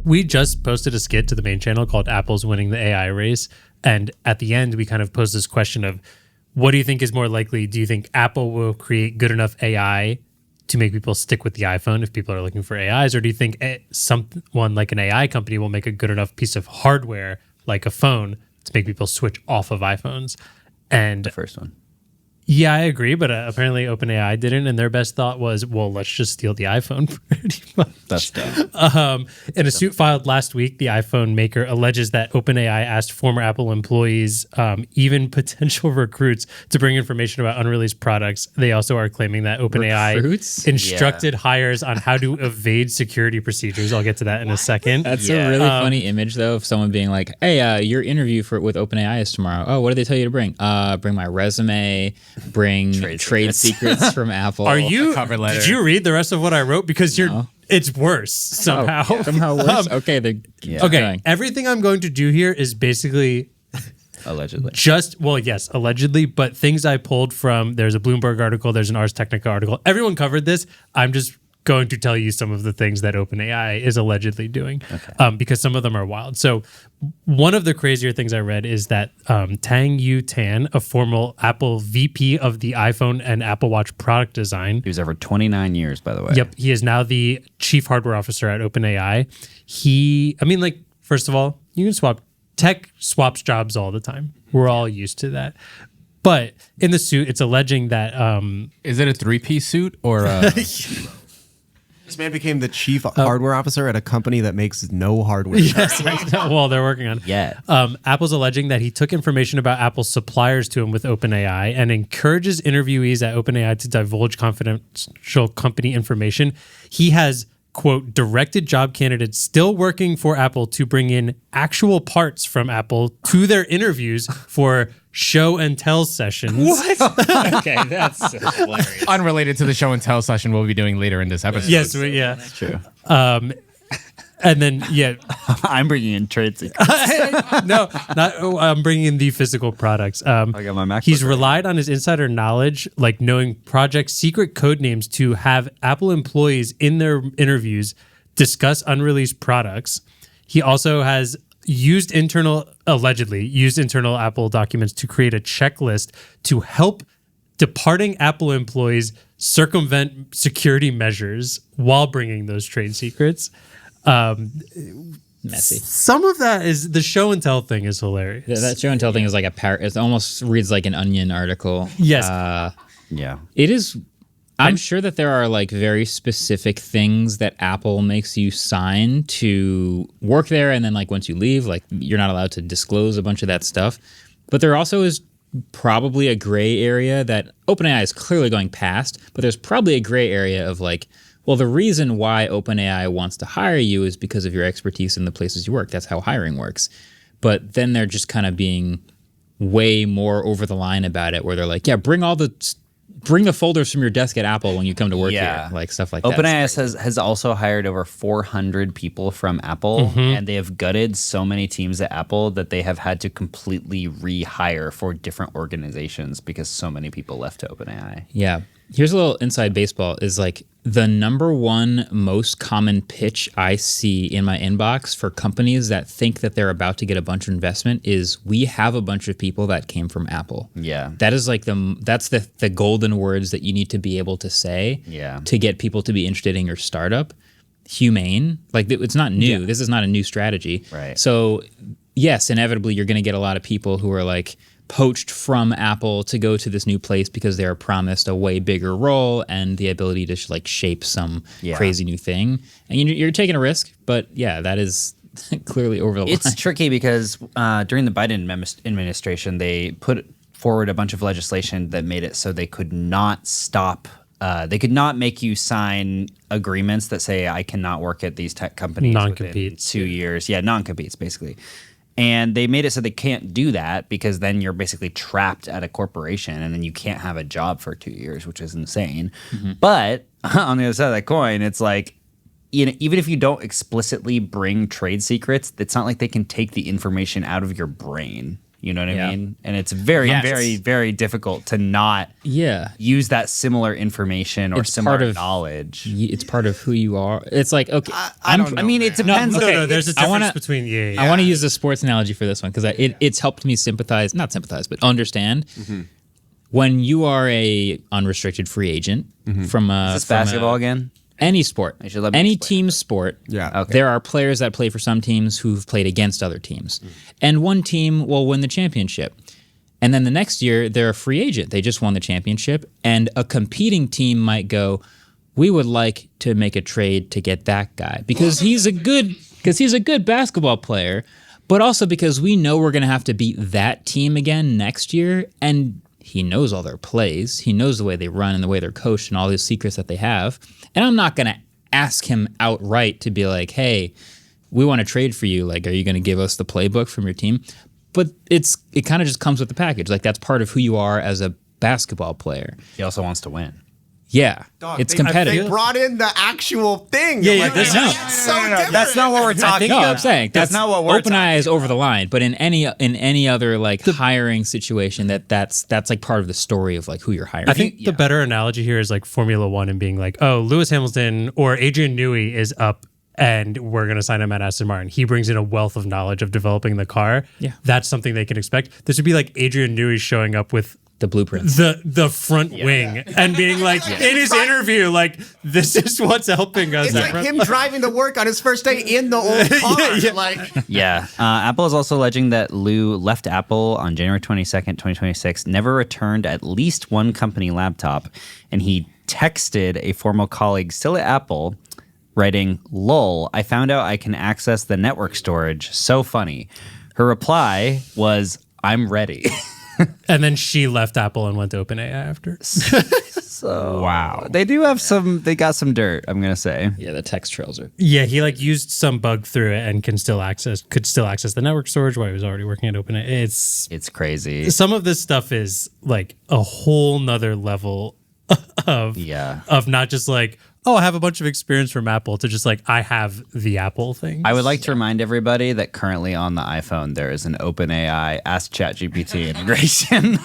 We just posted a skit to the main channel called Apple's Winning the AI Race. And at the end, we kind of posed this question of, what do you think is more likely? Do you think Apple will create good enough AI to make people stick with the iPhone if people are looking for AIs? Or do you think someone like an AI company will make a good enough piece of hardware, like a phone, to make people switch off of iPhones? And The first one. yeah, I agree, but apparently OpenAI didn't, and their best thought was, well, let's just steal the iPhone pretty much. That's dumb. In a suit filed last week, the iPhone maker alleges that OpenAI asked former Apple employees, even potential recruits, to bring information about unreleased products. They also are claiming that OpenAI instructed hires on how to evade security procedures. I'll get to that in a second. That's a really funny image, though, of someone being like, hey, your interview with OpenAI is tomorrow. Oh, what did they tell you to bring? Bring my resume, bring trade secrets from Apple. Cover letter. Did you read the rest of what I wrote? Because it's worse somehow. Somehow worse? Okay. Okay, everything I'm going to do here is basically... Allegedly. Yes, allegedly, but things I pulled from, there's a Bloomberg article, there's an Ars Technica article. Everyone covered this. I'm just going to tell you some of the things that OpenAI is allegedly doing, because some of them are wild. So one of the crazier things I read is that Tang Yu Tan, a former Apple VP of the iPhone and Apple Watch product design. He was there for 29 years, by the way. Yep. He is now the chief hardware officer at OpenAI. First of all, you can tech swaps jobs all the time. We're all used to that. But in the suit, it's alleging that... Is it a three-piece suit or... This man became the chief hardware officer at a company that makes no hardware. Yes, well, they're working on it. Yeah. Apple's alleging that he took information about Apple's suppliers to him with OpenAI and encourages interviewees at OpenAI to divulge confidential company information. He has, quote, directed job candidates still working for Apple to bring in actual parts from Apple to their interviews for show and tell sessions. What? Okay, that's hilarious. Unrelated to the show and tell session we'll be doing later in this episode. Yes, yeah. That's true. And then, I'm bringing in trade secrets. I'm bringing in the physical products. I got my MacBook. He's relied on his insider knowledge, like knowing project secret code names, to have Apple employees in their interviews discuss unreleased products. He also has allegedly used internal Apple documents to create a checklist to help departing Apple employees circumvent security measures while bringing those trade secrets. Messy. Some of that is the show and tell thing is hilarious. Yeah, that show and tell thing is like it almost reads like an Onion article. Yes. Yeah. It is. I'm sure that there are like very specific things that Apple makes you sign to work there, and then like once you leave, like you're not allowed to disclose a bunch of that stuff. But there also is probably a gray area that OpenAI is clearly going past, but there's probably a gray area of like, well, the reason why OpenAI wants to hire you is because of your expertise in the places you work. That's how hiring works. But then they're just kind of being way more over the line about it, where they're like, yeah, bring the folders from your desk at Apple when you come to work here, like stuff like that. OpenAI has also hired over 400 people from Apple, and they have gutted so many teams at Apple that they have had to completely rehire for different organizations because so many people left to OpenAI. Yeah. Here's a little inside baseball is like the number one most common pitch I see in my inbox for companies that think that they're about to get a bunch of investment is, we have a bunch of people that came from Apple. Yeah. That is like that's the golden words that you need to be able to say to get people to be interested in your startup. Humane. Like it's not new. Yeah. This is not a new strategy. Right. So yes, inevitably you're going to get a lot of people who are like poached from Apple to go to this new place because they're promised a way bigger role and the ability to like shape some crazy new thing. And you're taking a risk, but yeah, that is clearly over the line. It's tricky because during the Biden administration, they put forward a bunch of legislation that made it so they could not stop. They could not make you sign agreements that say, I cannot work at these tech companies within 2 years. Yeah, non-competes, basically. And they made it so they can't do that because then you're basically trapped at a corporation and then you can't have a job for 2 years, which is insane. But on the other side of that coin, it's like, even if you don't explicitly bring trade secrets, it's not like they can take the information out of your brain. You know what Yeah. I mean? And it's very, Yes. very, very difficult to not Yeah. use that similar information or It's similar part of- knowledge. It's part of who you are. It's like, okay. I don't know, I mean, it man. depends. okay, No, there's a I difference wanna- between I want to use a sports analogy for this one because it's helped me not sympathize, but understand. When you are a unrestricted free agent from Is this basketball again? any sport, You should let me any explain team sport, Yeah. Okay. there are players that play for some teams who've played against other teams. And one team will win the championship. And then the next year, they're a free agent. They just won the championship. And a competing team might go, we would like to make a trade to get that guy because he's a good basketball player, but also because we know we're going to have to beat that team again next year. And he knows all their plays. He knows the way they run and the way they're coached and all these secrets that they have. And I'm not going to ask him outright to be like, hey, we want to trade for you. Like, are you going to give us the playbook from your team? But it kind of just comes with the package. Like, that's part of who you are as a basketball player. He also wants to win. Yeah, Dog, it's They competitive. brought in the actual thing. Yeah, Like, this- No. it's so different. That's not what we're talking No, about. I'm saying that's not what we're OpenAI is over the line. But in any other like hiring situation, that's like part of the story of like who you're hiring. I think the better analogy here is like Formula One and being like, oh, Lewis Hamilton or Adrian Newey is up and we're going to sign him at Aston Martin. He brings in a wealth of knowledge of developing the car. Yeah. That's something they can expect. This would be like Adrian Newey showing up with the blueprints. the front wing and being like in his interview, like, this is what's helping us. It's like him driving to work on his first day in the old car. Like, Yeah. Apple is also alleging that Liu left Apple on January 22nd, 2026, never returned at least one company laptop, and he texted a former colleague still at Apple, writing, "Lol, I found out I can access the network storage. So funny." Her reply was, "I'm ready." And then she left Apple and went to OpenAI after. So wow. They got some dirt, I'm going to say. Yeah, the text trails are. Yeah, he like used some bug through it and could still access the network storage while he was already working at OpenAI. It's crazy. Some of this stuff is like a whole nother level of not just like, oh, I have a bunch of experience from Apple, to just like, I have the Apple thing. I would like to remind everybody that currently on the iPhone there is an OpenAI Ask ChatGPT integration.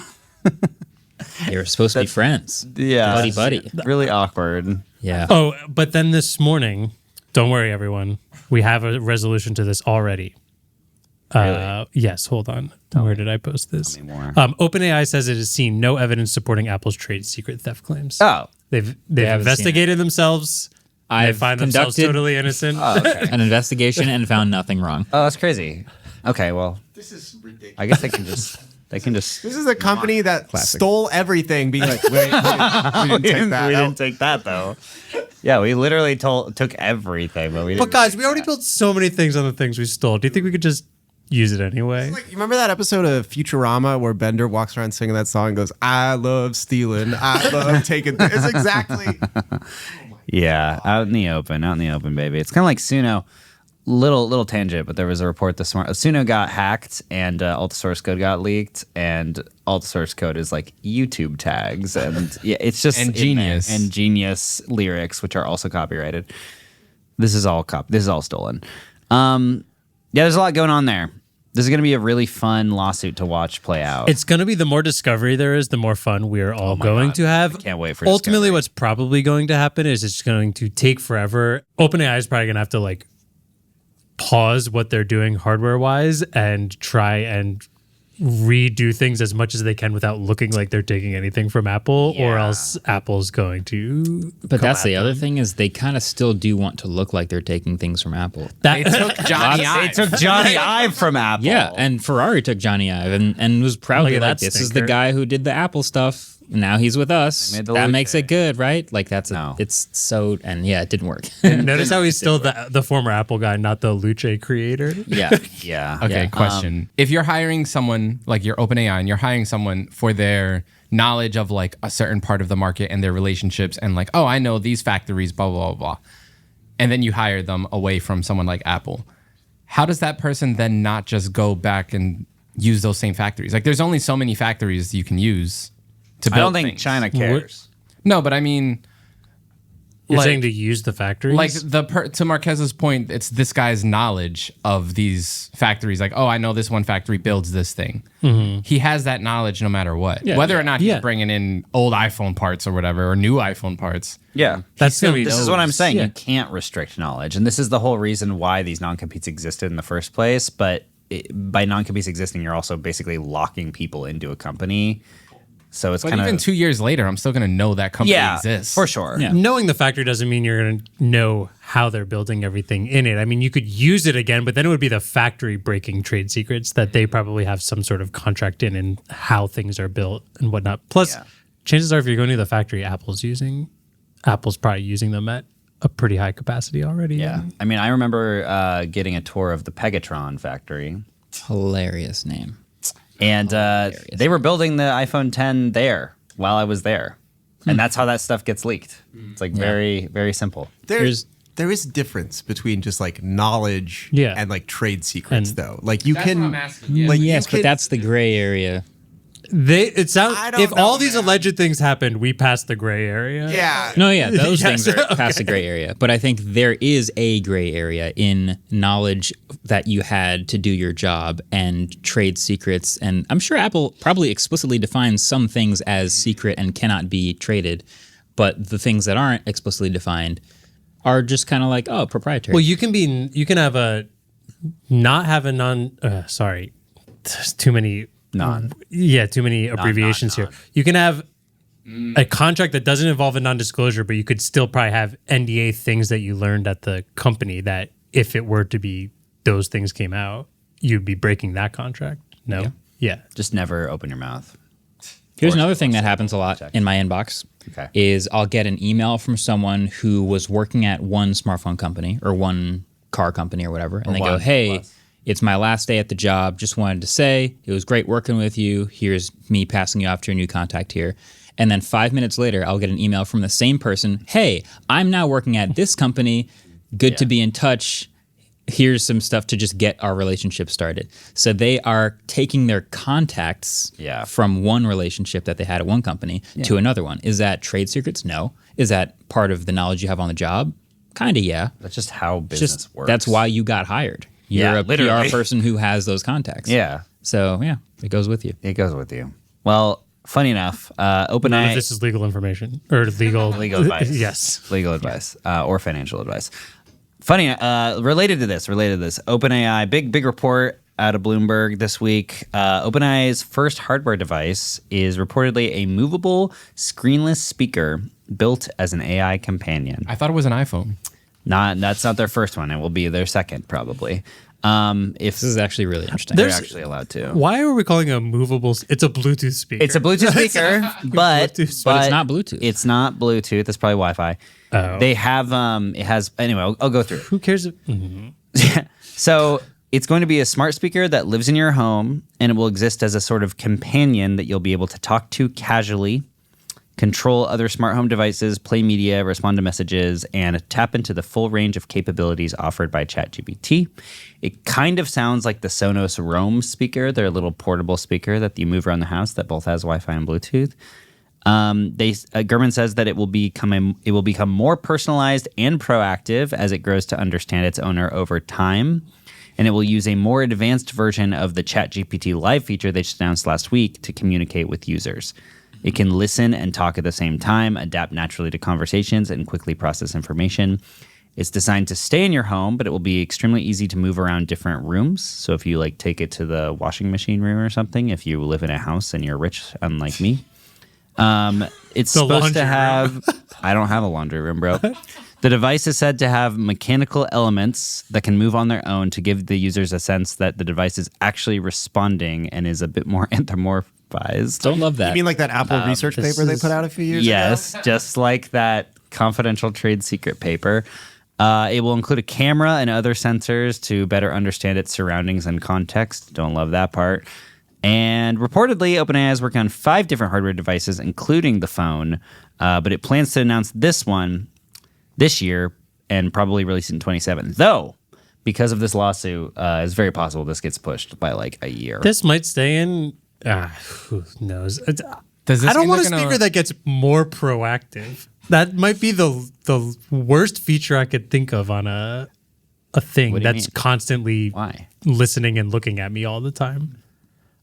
They were supposed to be friends. Yeah. Buddy. Really awkward. Yeah. Oh, but then this morning, don't worry, everyone, we have a resolution to this already. Yes, hold on. Where did I post this? Tell me more. OpenAI says it has seen no evidence supporting Apple's trade secret theft claims. Oh. They've haven't investigated themselves. They I've find themselves conducted totally innocent. an investigation and found nothing wrong. Oh, that's crazy. Okay, well, this is ridiculous. I guess they can just. This is a company that stole everything, being like, wait, we didn't take that. We didn't take that though. Yeah, we literally took everything, but we didn't. But guys, take we already that. built so many things on the things we stole. Do you think we could just use it anyway? Like, you remember that episode of Futurama where Bender walks around singing that song and goes, I love stealing, I love taking things. It's exactly. Yeah, out in the open, baby. It's kind of like Suno. Little tangent, but there was a report this morning. Suno got hacked and all the source code got leaked, and all the source code is like YouTube tags, and yeah, it's just And in there. Genius. And Genius lyrics, which are also copyrighted. This is all stolen. Yeah, there's a lot going on there. This is going to be a really fun lawsuit to watch play out. It's going to be, the more discovery there is, the more fun we are all going God. to have. I can't wait for Ultimately, discovery. what's probably going to happen is it's going to take forever. OpenAI is probably going to have to like pause what they're doing hardware wise and try and redo things as much as they can without looking like they're taking anything from Apple, or Yeah. else Apple's going to. But that's come the at other them. thing is they kind of still do want to look like they're taking things from Apple. They took Johnny They Ive. took Johnny Ive from Apple. Yeah, and Ferrari took Johnny Ive and was Look proudly at like, that this is stinker. the guy who did the Apple stuff. Now he's with us. They made the That Luce. makes it good, right? Like No. it's so, and yeah, it didn't work. Notice how he's still the former Apple guy, not the Luce creator. yeah. Yeah. Okay, Yeah. question. If you're hiring someone like your OpenAI and you're hiring someone for their knowledge of like a certain part of the market and their relationships and like, oh, I know these factories, blah, blah, blah, blah. And then you hire them away from someone like Apple. How does that person then not just go back and use those same factories? Like there's only so many factories you can use to build I don't think things. China cares. No, but I mean, You're Like- saying to use the factories? Like to Marquez's point, it's this guy's knowledge of these factories. Like, oh, I know this one factory builds this thing. He has that knowledge no matter what, whether or not he's bringing in old iPhone parts or whatever, or new iPhone parts. Yeah. That's gonna be This is what I'm saying. Yeah. You can't restrict knowledge. And this is the whole reason why these non-competes existed in the first place. But by non-competes existing, you're also basically locking people into a company. So it's But kind of even 2 years later, I'm still going to know that company yeah, exists. for sure. Yeah. Knowing the factory doesn't mean you're going to know how they're building everything in it. I mean, you could use it again, but then it would be the factory breaking trade secrets that they probably have some sort of contract in and how things are built and whatnot. Plus, chances are if you're going to the factory Apple's probably using them at a pretty high capacity already. Yeah. I mean, I remember getting a tour of the Pegatron factory. Hilarious name. And they were building the iPhone 10 there while I was there. And that's how that stuff gets leaked. It's like very, very simple. There is a difference between just like knowledge and like trade secrets, And though. Like you That's what I'm can, asking, yeah. like Yes, you but can- that's the gray area. It sounds I don't if know, all these man. alleged things happened, we passed the gray area. yeah. No, yeah, those Yes, things are okay. past the gray area. But I think there is a gray area in knowledge that you had to do your job and trade secrets. And I'm sure Apple probably explicitly defines some things as secret and cannot be traded. But the things that aren't explicitly defined are just kind of like, oh, proprietary. Well, you can have a not have a non. Sorry, there's too many too many abbreviations here. You can have a contract that doesn't involve a non-disclosure, but you could still probably have NDA things that you learned at the company that if it were to be those things came out, you'd be breaking that contract. No, yeah. Just never open your mouth. Here's another thing that happens a lot in my inbox Okay. is I'll get an email from someone who was working at one smartphone company or one car company or whatever, and they go, one hey, plus. it's my last day at the job. Just wanted to say it was great working with you. Here's me passing you off to your new contact here. And then 5 minutes later, I'll get an email from the same person. Hey, I'm now working at this company. Good to be in touch. Here's some stuff to just get our relationship started. So they are taking their contacts from one relationship that they had at one company to another one. Is that trade secrets? No. Is that part of the knowledge you have on the job? Kind of, yeah. That's just how business Just works. that's why you got hired. You're Yeah, a literally. PR person who has those contacts. Yeah. So yeah, it goes with you. It goes with you. Well, funny enough, None of OpenAI this is legal information or legal advice. Yes. legal advice or financial advice. Funny, related to this, OpenAI, big report out of Bloomberg this week. OpenAI's first hardware device is reportedly a movable, screenless speaker built as an AI companion. I thought it was an iPhone. That's not their first one. It will be their second, probably. If This is actually really interesting. they're There's- actually allowed to. Why are we calling it a movable? It's a Bluetooth speaker. It's a Bluetooth speaker, but Bluetooth. But it's not Bluetooth. It's not Bluetooth. It's probably Wi-Fi. Oh. They have it has anyway. I'll go through. Who cares? So it's going to be a smart speaker that lives in your home, and it will exist as a sort of companion that you'll be able to talk to casually, control other smart home devices, play media, respond to messages, and tap into the full range of capabilities offered by ChatGPT. It kind of sounds like the Sonos Roam speaker, their little portable speaker that you move around the house that both has Wi-Fi and Bluetooth. Gurman says that it will become more personalized and proactive as it grows to understand its owner over time, and it will use a more advanced version of the ChatGPT Live feature they just announced last week to communicate with users. It can listen and talk at the same time, adapt naturally to conversations, and quickly process information. It's designed to stay in your home, but it will be extremely easy to move around different rooms. So if you take it to the washing machine room or something, if you live in a house and you're rich, unlike me. It's The supposed laundry to have I don't have a laundry room, bro. The device is said to have mechanical elements that can move on their own to give the users a sense that the device is actually responding and is a bit more anthropomorphized. Don't love that. You mean like that Apple research this paper they is- put out a few years ago? Yes, just like that confidential trade secret paper. It will include a camera and other sensors to better understand its surroundings and context. Don't love that part. And reportedly, OpenAI is working on 5 different hardware devices, including the phone, but it plans to announce this one this year and probably release it in 2027. Though, because of this lawsuit, it's very possible this gets pushed by a year. This might stay in. Who knows? Does this I don't mean want a they're speaker gonna- that gets more proactive. That might be the worst feature I could think of on a thing What do you that's mean? constantly Why? listening and looking at me all the time.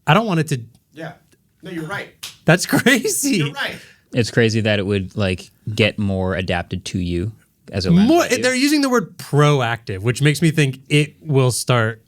I don't want it to. Yeah. No, you're right. That's crazy. You're right. It's crazy that it would like get more adapted to you as it learns More, about you. they're using the word proactive, which makes me think it will start.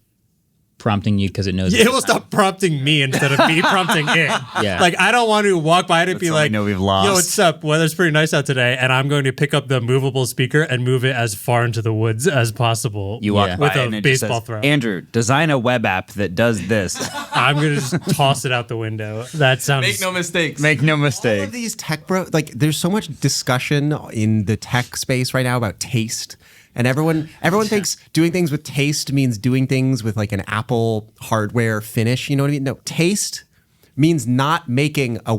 Prompting you because it knows It will stop prompting me instead of me prompting it. Yeah. Like I don't want to walk by it and be how we like, know we've lost. "Yo, what's up? Weather's pretty nice out today," and I'm going to pick up the movable speaker and move it as far into the woods as possible. You walk Yeah. by with a and it just baseball says, throw. Andrew, design a web app that does this. I'm gonna just toss it out the window. That sounds. Make no mistakes. Make no All mistake. of these tech there's so much discussion in the tech space right now about taste. And everyone thinks doing things with taste means doing things with like an Apple hardware finish. You know what I mean? No, taste means not making a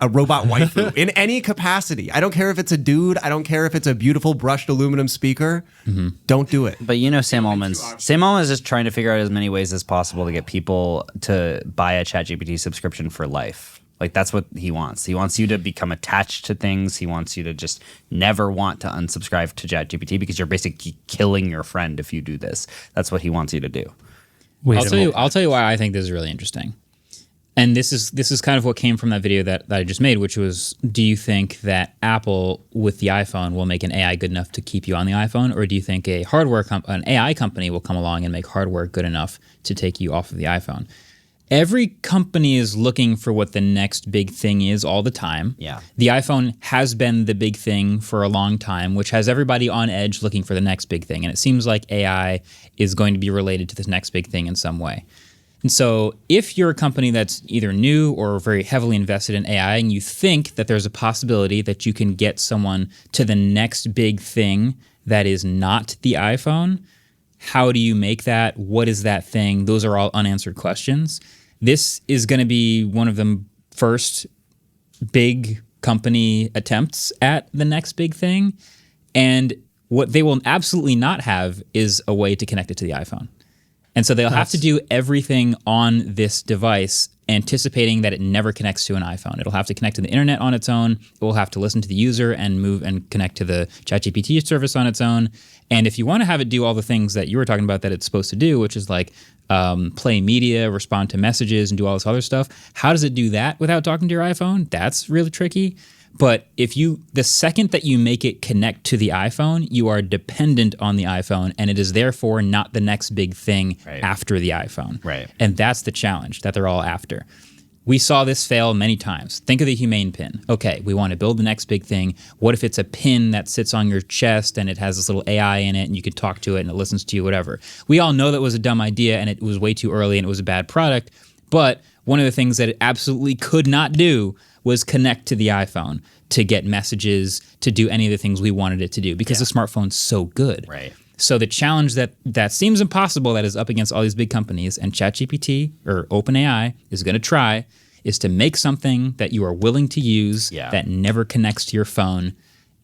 robot waifu in any capacity. I don't care if it's a dude. I don't care if it's a beautiful brushed aluminum speaker. Don't do it. But you know, Sam Altman's just trying to figure out as many ways as possible to get people to buy a ChatGPT subscription for life. Like that's what he wants. He wants you to become attached to things. He wants you to just never want to unsubscribe to ChatGPT because you're basically killing your friend if you do this. That's what he wants you to do. Wait I'll a tell you. minute. I'll tell you why I think this is really interesting. And this is kind of what came from that video that I just made, which was, do you think that Apple with the iPhone will make an AI good enough to keep you on the iPhone, or do you think an AI company will come along and make hardware good enough to take you off of the iPhone? Every company is looking for what the next big thing is all the time. Yeah. The iPhone has been the big thing for a long time, which has everybody on edge looking for the next big thing. And it seems like AI is going to be related to this next big thing in some way. And so if you're a company that's either new or very heavily invested in AI and you think that there's a possibility that you can get someone to the next big thing that is not the iPhone, how do you make that? What is that thing? Those are all unanswered questions. This is going to be one of the first big company attempts at the next big thing. And what they will absolutely not have is a way to connect it to the iPhone. And so they'll have to do everything on this device, anticipating that it never connects to an iPhone. It'll have to connect to the internet on its own. It will have to listen to the user and move and connect to the ChatGPT service on its own. And if you want to have it do all the things that you were talking about that it's supposed to do, which is like play media, respond to messages, and do all this other stuff, how does it do that without talking to your iPhone? That's really tricky. But the second that you make it connect to the iPhone, you are dependent on the iPhone, and it is therefore not the next big thing after the iPhone. Right. And that's the challenge that they're all after. We saw this fail many times. Think of the humane pin. Okay, we want to build the next big thing. What if it's a pin that sits on your chest and it has this little AI in it and you can talk to it and it listens to you, whatever. We all know that was a dumb idea and it was way too early and it was a bad product. But one of the things that it absolutely could not do was connect to the iPhone to get messages, to do any of the things we wanted it to do because the smartphone's so good. Right. So the challenge that seems impossible that is up against all these big companies and ChatGPT or OpenAI is going to try is to make something that you are willing to use that never connects to your phone.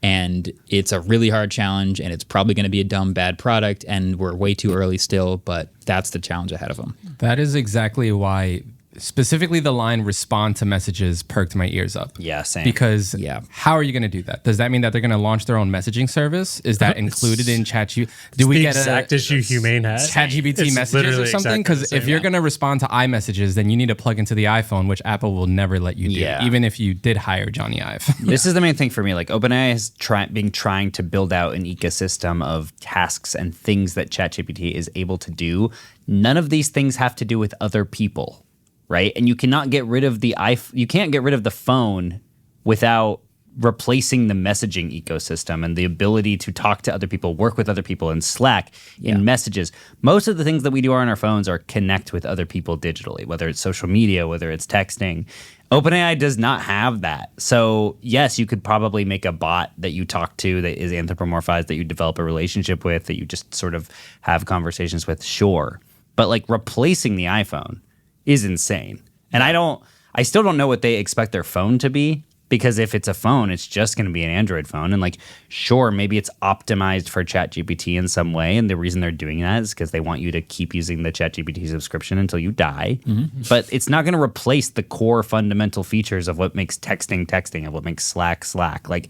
And it's a really hard challenge, and it's probably going to be a dumb, bad product, and we're way too early still, but that's the challenge ahead of them. That is exactly why specifically the line respond to messages perked my ears up. Yeah, same. Because how are you going to do that? Does that mean that they're going to launch their own messaging service? Is that included in ChatGPT? Do we the get exact issue Humane has? ChatGPT It's messages literally or something? exactly Because the same. if you're going to respond to iMessages, then you need to plug into the iPhone, which Apple will never let you do, Yeah. even if you did hire Johnny Ive. This is the main thing for me. Like OpenAI has been trying to build out an ecosystem of tasks and things that ChatGPT is able to do. None of these things have to do with other people, right? And you cannot get rid of you can't get rid of the phone without replacing the messaging ecosystem and the ability to talk to other people, work with other people in Slack, in messages. Most of the things that we do on our phones are connect with other people digitally, whether it's social media, whether it's texting. OpenAI does not have that. So yes, you could probably make a bot that you talk to that is anthropomorphized, that you develop a relationship with, that you just sort of have conversations with, sure. But like replacing the iPhone is insane. And I still don't know what they expect their phone to be, because if it's a phone, it's just going to be an Android phone. And like, sure, maybe it's optimized for ChatGPT in some way. And the reason they're doing that is because they want you to keep using the ChatGPT subscription until you die. Mm-hmm. But it's not going to replace the core fundamental features of what makes texting, of what makes Slack. Like,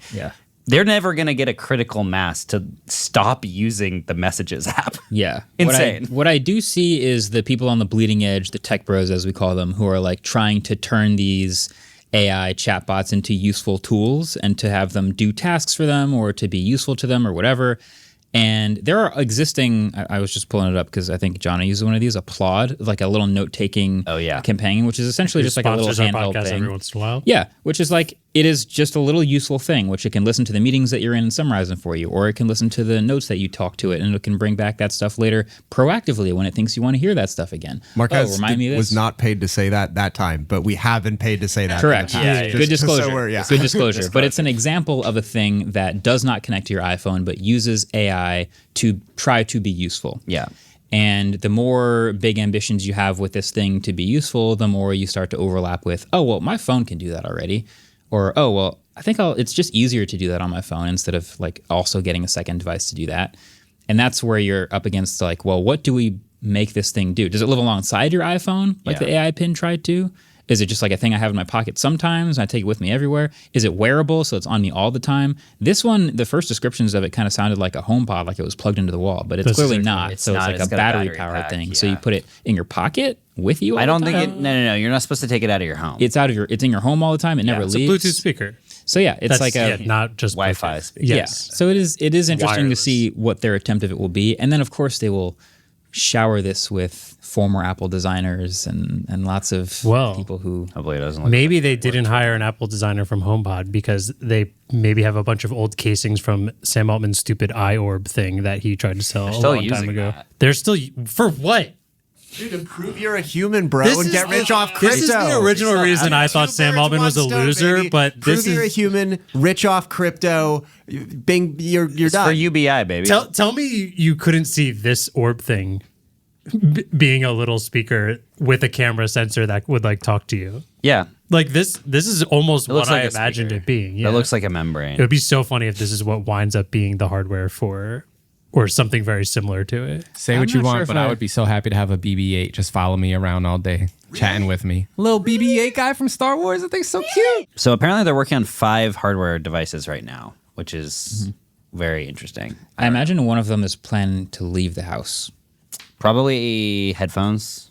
they're never going to get a critical mass to stop using the Messages app. Yeah. Insane. What I do see is the people on the bleeding edge, the tech bros, as we call them, who are like trying to turn these AI chatbots into useful tools and to have them do tasks for them or to be useful to them or whatever. And there are existing, I was just pulling it up because I think Johnny uses one of these, Applaud, like a little note-taking companion, which is essentially just like a little handheld thing. Every once in a while. Yeah, which is like, it is just a little useful thing, which it can listen to the meetings that you're in and summarize them for you, or it can listen to the notes that you talk to it, and it can bring back that stuff later proactively when it thinks you want to hear that stuff again. Marques remind me of this. was not paid to say that time, but we have been paid to say that. Correct. Yeah, Good disclosure. Good disclosure. Disclosure. But it's an example of a thing that does not connect to your iPhone, but uses AI to try to be useful. Yeah. And the more big ambitions you have with this thing to be useful, the more you start to overlap with, oh, well, my phone can do that already. Or, oh, well, I think it's just easier to do that on my phone instead of like also getting a second device to do that. And that's where you're up against like, well, what do we make this thing do? Does it live alongside your iPhone like the AI pin tried to? Is it just like a thing I have in my pocket sometimes and I take it with me everywhere? Is it wearable so it's on me all the time? This one, the first descriptions of it kind of sounded like a HomePod, like it was plugged into the wall, but it's clearly not. It's so not. it's It's like a got a battery battery powered pack, thing. So yeah. you put it in your pocket with you all I don't the think time? it. No. You're not supposed to take it out of your home. It's in your home all the time. It never It's a leaves. Bluetooth speaker. So yeah, it's That's like a not just Wi-Fi Bluetooth. speaker. yeah. Yes. So it is interesting Wireless. to see what their attempt of it will be. And then of course they will shower this with former Apple designers and lots of people who Hopefully it doesn't look Maybe they didn't hire an Apple designer from HomePod because they maybe have a bunch of old casings from Sam Altman's stupid eye orb thing that he tried to sell a still long time using ago. that. They're still for what? Dude, and prove you're a human, bro, and get rich off crypto. This is the original reason I thought Sam Altman was a loser, but prove this you're a is. human, rich off crypto. Bing, you're It's done. for UBI, baby. Tell me you couldn't see this orb thing being a little speaker with a camera sensor that would like talk to you. Yeah. Like this is almost what looks like I a imagined speaker. it being. Yeah. That looks like a It membrane. would be so funny if this is what winds up being the hardware for, or something very similar to it. Say I'm what you not sure want, if but I would be so happy to have a BB-8 just follow me around all day, chatting with me. Little BB-8 guy from Star Wars. I think so cute. So apparently they're working on 5 hardware devices right now, which is very interesting. I imagine one of them is planning to leave the house. Probably headphones,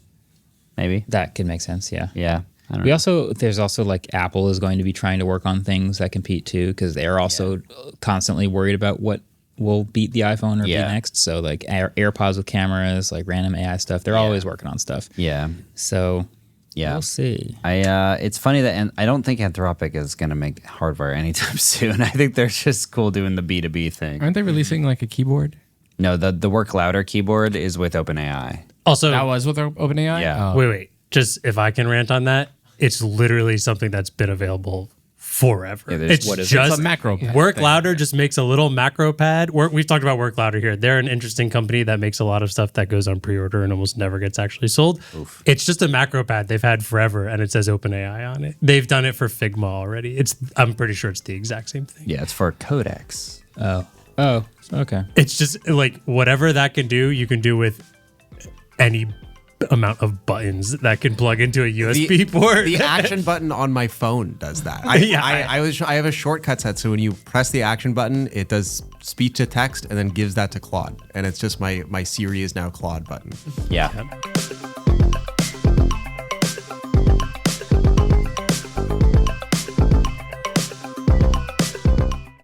maybe. That could make sense, yeah. Yeah. I don't know. There's also like Apple is going to be trying to work on things that compete too, because they're also constantly worried about what will beat the iPhone or be next. So like AirPods with cameras, like random AI stuff, they're always working on stuff. Yeah. So Yeah. we'll see. It's funny that, and I don't think Anthropic is going to make hardware anytime soon. I think they're just cool doing the B2B thing. Aren't they releasing like a keyboard? No, the Work Louder keyboard is with OpenAI. Also, That was with OpenAI? Yeah. Oh. wait. Just if I can rant on that, it's literally something that's been available forever. Yeah, there's- it's what is just It's a macro pad Work thing. Louder just makes a little macro pad. We've talked about Work Louder here. They're an interesting company that makes a lot of stuff that goes on pre-order and almost never gets actually sold. It's just a macro pad they've had forever, and it says OpenAI on it. They've done it for Figma already. I'm pretty sure it's the exact same thing. Yeah, it's for codecs. Oh, okay. It's just like whatever that can do, you can do with any amount of buttons that can plug into a USB port. The action button on my phone does that. I have a shortcut set, so when you press the action button, it does speech to text and then gives that to Claude, and it's just my Siri is now Claude button. Yeah.